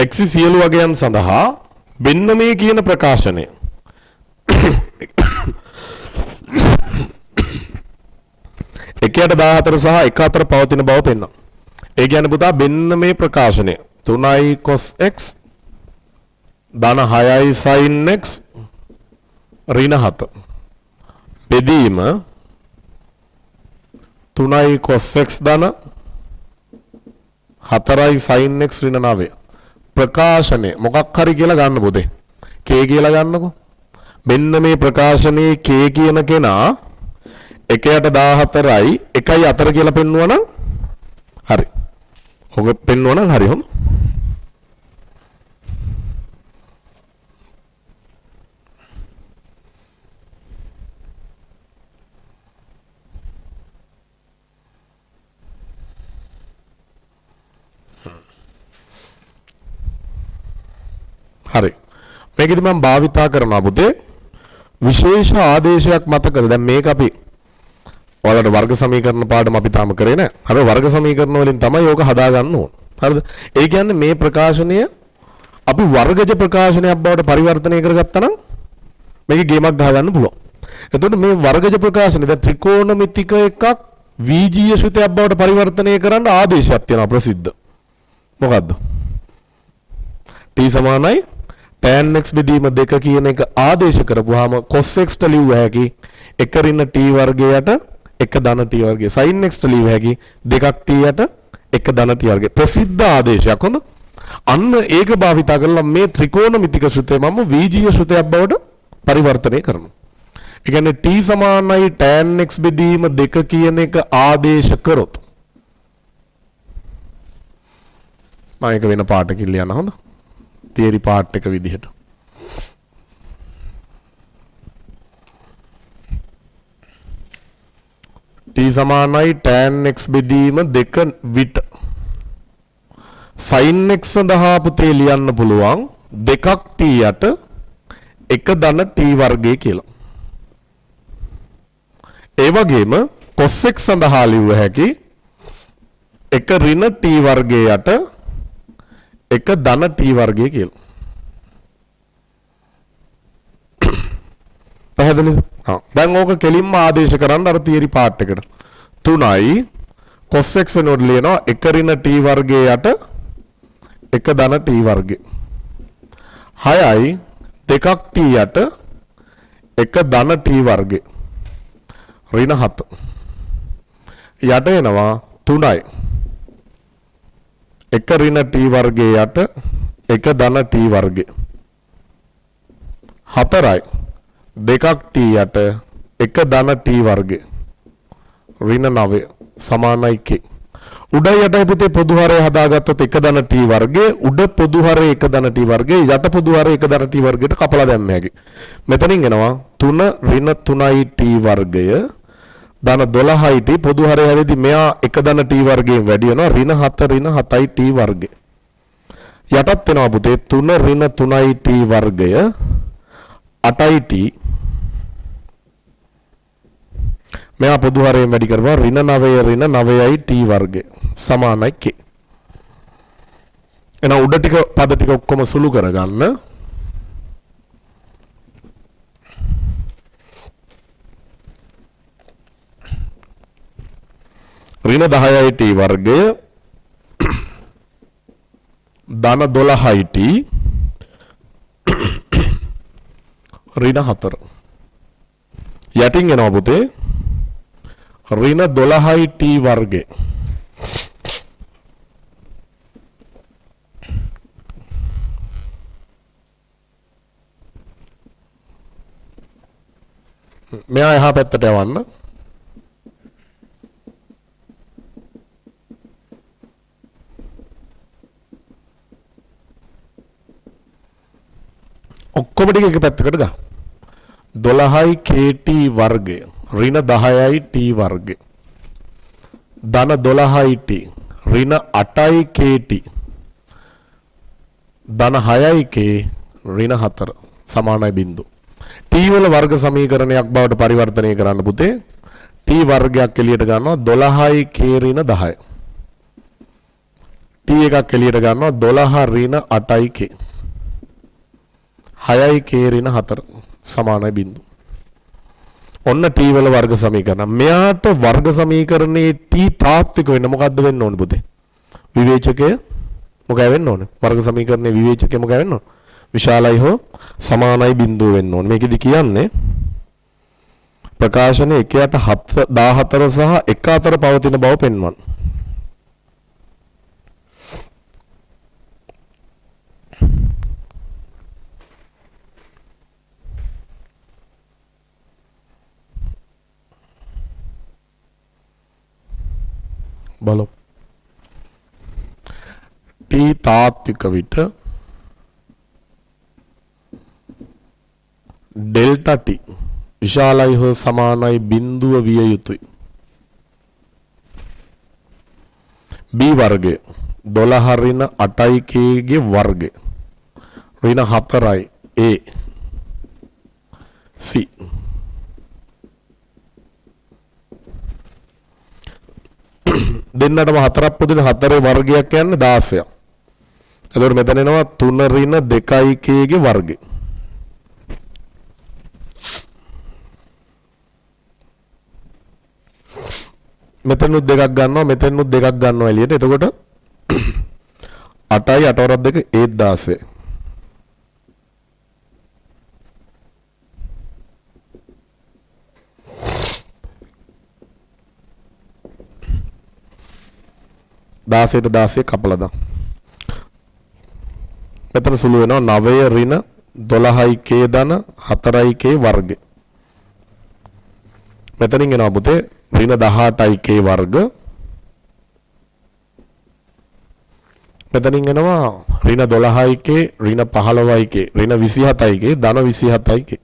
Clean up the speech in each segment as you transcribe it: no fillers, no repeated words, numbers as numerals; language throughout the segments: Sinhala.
x සියලු වගයන් සඳහා මෙන්න මේ කියන ප්‍රකාශනය එකයට 14 සහ 1 අතර පවතින බව පෙන්වනවා. ඒ කියන්නේ පුතා මෙන්න මේ ප්‍රකාශනය 3i cos x ධන 6i sin x ඍණ 7 බෙදීම 3i cos x ධන 4i sin x ඍණ 9 ප්‍රකාශනය මොකක් හරි කියලා ගන්න පුතේ k කියලා ගන්නකො. මෙන්න මේ ප්‍රකාශනයේ k කියන කෙනා 1ට 14යි 1යි අතර කියලා පෙන්වනවා නම් හරි. ඔක පෙන්වනවා නම් හරි හොඳ. හරි. මේකෙදි මම භාවිතා කරනවා පුතේ විශේෂ ආදේශයක් මතකද? දැන් මේක අපි ඔයාලට වර්ග සමීකරණ පාඩම අපි තාම කරේ නැහැ. හරි වර්ග සමීකරණ වලින් තමයි ඕක හදා ගන්න ඕන. හරිද? ඒ කියන්නේ මේ ප්‍රකාශනය අපි වර්ගජ ප්‍රකාශනයක් බවට පරිවර්තනය කරගත්තා නම් මේකේ ගේමක් ගහ ගන්න පුළුවන්. එතකොට මේ වර්ගජ ප්‍රකාශනය දැන් ත්‍රිකෝණමිතික එකක් වීජීය ශ්‍රිතයක් බවට පරිවර්තනය කරන්න ආදේශයක් තියෙනවා ප්‍රසිද්ධ. මොකද්ද? t සමානයි tan x බෙදීම 2 කියන එක ආදේශ කරපුවාම cos x ට ලියුව හැකි 1 ඍණ t වර්ගයට 1 ධන t වර්ගය sin x ට ලියුව හැකි 2ක් t යට 1 ධන t වර්ගය ප්‍රසිද්ධ ආදේශයක් හොඳ. අන්න ඒක භාවිතා කරලා මේ ත්‍රිකෝණමිතික ශ්‍රිතය මම වීජීය ශ්‍රිතයක් බවට පරිවර්තනය කරනවා. ඒ කියන්නේ t සමානයි tan x බෙදීම 2 කියන එක ආදේශ කරොත් මම ඒක වෙන පාඩකින් ලියන්න හොඳ. තියරි පාර්ට් එක විදිහට t සමානයි tan x බෙදීම 2 විට sin x සඳහා පුතේ ලියන්න පුළුවන් 2ක් t යට 1 ධන t වර්ගය කියලා. ඒ වගේම cos x සඳහා ලියුව හැකි 1 ඍණ t වර්ගය යට 1 ධන t වර්ගය කියලා. පැහැදිලිද? හා. දැන් ඕක කෙලින්ම ආදේශ කරන්න අර තියරි පාර්ට් එකට. 3යි cos x වෙනකොට ලියනවා 1 ඍණ t වර්ගය යට 1 ධන t වර්ගය. 6යි 2ක් t යට 1 ධන t වර්ගය. ඍණ 7. යට එනවා 3යි 1 ඍණ t වර්ගය යට 1 ධන t වර්ගය. 4යි 2ක් t යට 1 ධන t වර්ගය. ඍණ 9 සමානයි k. උඩ යටයි පුතේ පොදු හරය හදාගත්තොත් 1 ධන t වර්ගය උඩ පොදු හරය 1 ධන t වර්ගය යට පොදු හරය 1 ධන t වර්ගයට කපලා දැම්ම හැකි. මෙතනින් එනවා 3 ඍණ 3යි t වර්ගය ධන 12යි t පොදු හරය හැරෙදි මෙයා 1 ධන t වර්ගයෙන් වැඩි වෙනවා ඍණ 7 ඍණ 7යි t වර්ගය. යටත් වෙනවා පුතේ 3 ඍණ 3යි t වර්ගය 8යි t මෙයා පොදු හරයෙන් වැඩි කරපුවා ඍණ 9 ඍණ 9යි t වර්ගය සමානයි k. එහෙනම් උඩ ටික පද ටික ඔක්කොම සුළු කරගන්න. ඍණ 10යි t වර්ගය ධන 12යි t ඍණ 4. යටින් එනවා පුතේ ඍණ 12යි t වර්ගය මෙයා එහා පැත්තට යවන්න. ඔක්කොම ටික එක පැත්තකට ගන්න. 12යි kt වර්ගය ඍණ 10යි t වර්ගය ධන 12යි t ඍණ 8යි kt ධන 6යි k ඍණ 4 සමානයි බිංදු. t වල වර්ග සමීකරණයක් බවට පරිවර්තනය කරන්න පුතේ t වර්ගයක් එළියට ගන්නවා 12යි k ඍණ 10. t එකක් එළියට ගන්නවා 12 ඍණ 8යි k 6යි k ඍණ 4 සමානයි බිඳුව. ඔන්න t වල වර්ග සමීකරණ. මෙයාට වර්ග සමීකරණේ t තාත්වික වෙන්න මොකද්ද වෙන්න ඕනේ පුතේ? විවේචකය මොකක්ද වෙන්න ඕනේ? වර්ග සමීකරණේ විවේචකය මොකක්ද වෙන්න ඕනේ? විශාලයි හෝ සමානයි බිඳුව වෙන්න ඕනේ. මේකෙදි කියන්නේ ප්‍රකාශනයේ 1ට 14 සහ 1 අතර පවතින බව පෙන්වන්න. බලමු. t තාත්වික විට ඩෙල්ටා t විශාලයි හෝ සමානයි බිඳුව විය යුතුයි. b වර්ගය 12 ඍණ 8යි k ගේ වර්ගය ඍණ 4යි a c දෙන්නටම 4ක් පුදින 4 වර්ගයක් කියන්නේ 16ක්. එතකොට මෙතන එනවා 3 ඍණ 2යි k ගේ වර්ගය. මෙතනුත් දෙකක් ගන්නවා මෙතනුත් දෙකක් ගන්නවා එළියට. එතකොට 8යි 8 වරක් 2 ඒත් 16. දාසයට 16 කපලා දාන්න. මෙතන සුළු වෙනවා 9 ඍණ 12යි k ධන 4යි k වර්ගය. මෙතනින් එනවා පුතේ ඍණ 18යි k වර්ග. මෙතනින් එනවා ඍණ 12යි k ඍණ 15යි k ඍණ 27යි k ධන 27යි k.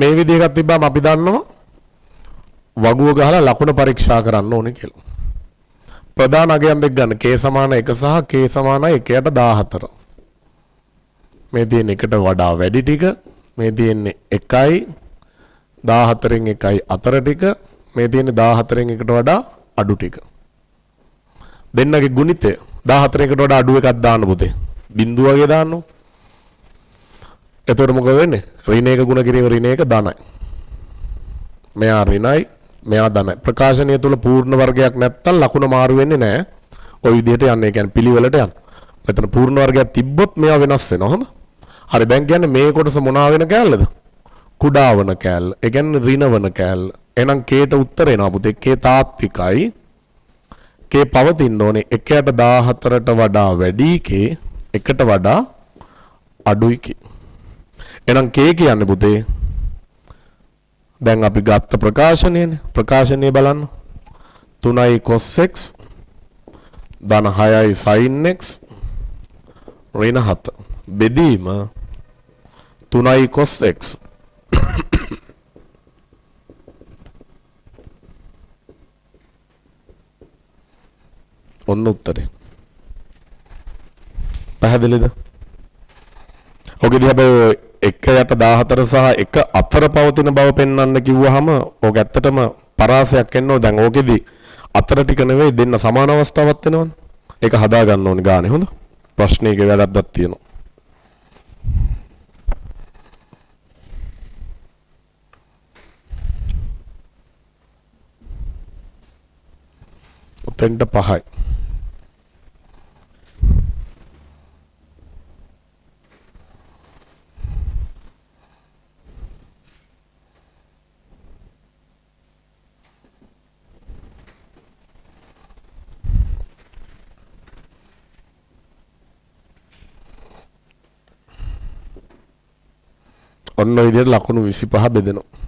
මේ විදිහකට තිබ්බම අපි දන්නවා වගුව ගහලා ලකුණ පරීක්ෂා කරන්න ඕනේ කියලා. ප්‍රධාන අගයන් දෙක ගන්න k සමාන 1 සහ k සමාන 1ට 14. මේ තියෙන එකට වඩා වැඩි ටික මේ තියෙන්නේ 1යි 14න් 1යි අතර ටික මේ තියෙන්නේ 14න් 1ට වඩා අඩු ටික. දෙන්නගේ ගුණිතය 14න් 1ට වඩා අඩු එකක් දාන්න පුතේ. බිඳුව වගේ දාන්න. එතකොට මොකද වෙන්නේ? ඍණ 1 ගුණ කිරීම ඍණ 1 ධනයි. මෙයා ඍණයි මෙයා ධනයි. ප්‍රකාශනය තුල පූර්ණ වර්ගයක් නැත්තම් ලකුණ මාරු වෙන්නේ නැහැ. ওই විදිහට යන්නේ. ඒ කියන්නේ පිළිවෙලට යන්න. මෙතන පූර්ණ වර්ගයක් තිබ්බොත් මෙයා වෙනස් වෙනවා. හොඳ. හරි දැන් කියන්නේ මේ කොටස මොනවා වෙන කෑල්ලද? කුඩා වන කෑල්ල. ඒ කියන්නේ ඍණ වන කෑල්ල. එහෙනම් kට උත්තර එනවා පුතේ. k තාත්විකයි. k පවතින්න ඕනේ 1ට 14ට වඩා වැඩි k 1ට වඩා අඩුයි k. එහෙනම් k කියන්නේ පුතේ දැන් අපි ගත්ත ප්‍රකාශනයනේ. ප්‍රකාශනය බලන්න. 3යි cos x ධන 6යි sin x ඍණ 7. බෙදීම 3යි cos x ඔන්න උත්තරේ. පැහැදිලිද? ඔකෙදි හැබැයි 1 යට 14 සහ 1 අතර පවතින බව පෙන්වන්න කිව්වහම ඕක ඇත්තටම පරාසයක් එන්න ඕන. දැන් ඕකෙදි අතර ටික නෙවෙයි දෙන්න සමාන අවස්ථාවක් වෙනවනේ. ඒක හදා ගන්න ඕනේ ගානේ. හොඳ ප්‍රශ්නයක වැරද්දක් තියෙනවා. උතෙන්ට 5යි. ඔන්න ඔය විදිහට ලකුණු 25 බෙදෙනවා.